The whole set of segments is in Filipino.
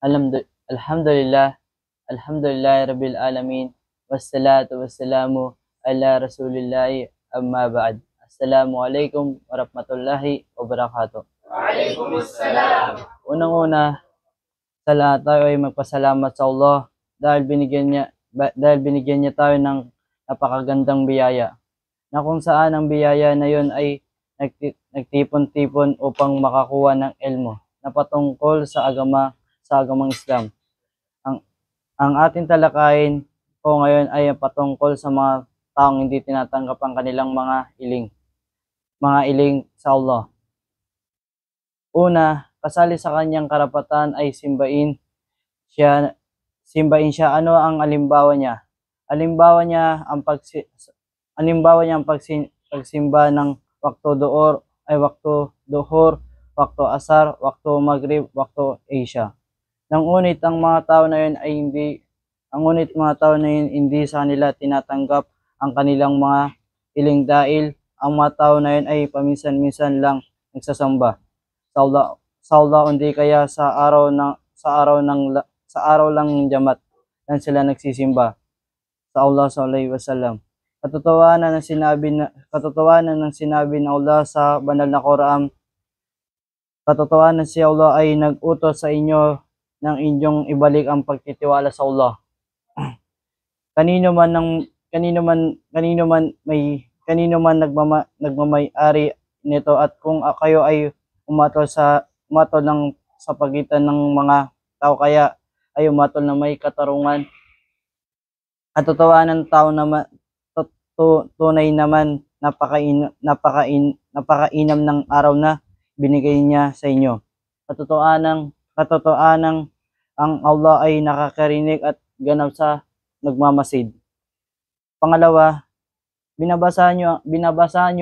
Alhamdulillah, alhamdulillah Rabbil Alamin, wassalatu wassalamu ala Rasulillahi amma ba'd. Assalamualaikum warahmatullahi wabarakatuh. Waalaikumsalam. Unang-una, sa lahat tayo ay magpasalamat sa Allah dahil binigyan niya tayo ng napakagandang biyaya. Na kung saan ang biyaya na yun ay nagtipon-tipon upang makakuha ng ilmo na patungkol sa agamang Islam. Ang ating talakayin po ngayon ay patungkol sa mga taong hindi tinatanggap ang kanilang mga iling sa Allah. Una, kasali sa kanyang karapatan ay simbahin siya. Ano ang alimbawa niya? Alimbawa niya ang pagsimba ng waktu duhur, waktu asar, waktu maghrib, waktu isya. Ngunit mga tao na yun hindi sa kanila tinatanggap ang kanilang mga iling dahil ang mga tao na yun ay paminsan-minsan lang nagsasamba sa Allah, hindi kaya sa araw lang ng Jamat lang sila nagsisimba sa Allah sallallahu alaihi wasallam. Katotohanan ng sinabi ng Allah sa banal na Quran, katotohanan si Allah ay nag-utos sa inyo ng inyong ibalik ang pagtitiwala sa Allah. Kanino man nagmamay-ari nito, at kung kayo ay umatol sa pagitan ng mga tao, kaya ay umatol na may katarungan. At totohanan tao naman, tunay naman napakainam ng araw na binigay niya sa inyo. Katotohanan ang Allah ay nakakarinig at ganap sa nagmamasid. Pangalawa, binabasa niyo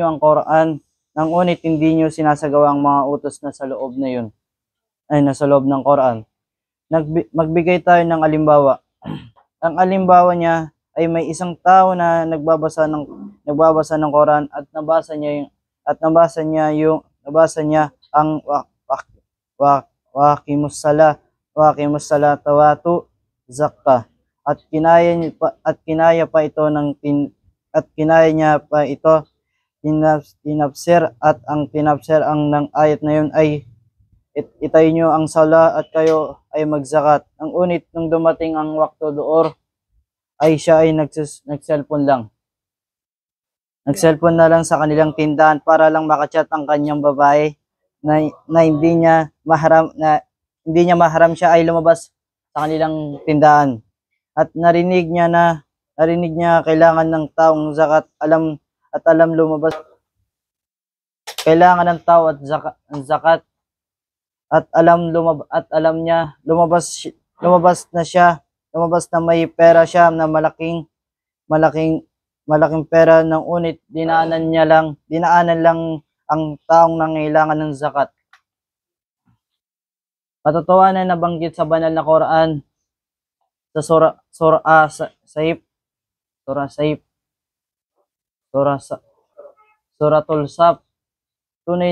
ang Quran, ngunit hindi niyo sinasagawa ang mga utos na sa loob ng Quran. Magbigay tayo ng alimbawa. Ang alimbawa niya ay may isang tao na nagbabasa ng Quran at nabasa niya ang waqimus salata wa atu zakah, at kinaya niya pa ito tinafsir, at ang tinafsir ng ayat na yun ay itayo nyo ang sala at kayo ay magzakat. Ngunit nung dumating ang waktu duor ay siya ay nag-cellphone na lang sa kanilang tindahan para lang makachat ang kanyang babae na hindi niya maharam siya ay lumabas sa kanilang tindahan. At narinig niya kailangan ng taong zakat, alam lumabas kailangan ng tao at zakat, at alam niya lumabas na may pera siya na malaking pera, ng unit dinaanan lang ang taong nangailangan ng zakat. Katotohanan na nabanggit sa banal na Quran sa Suratul Saf, tunay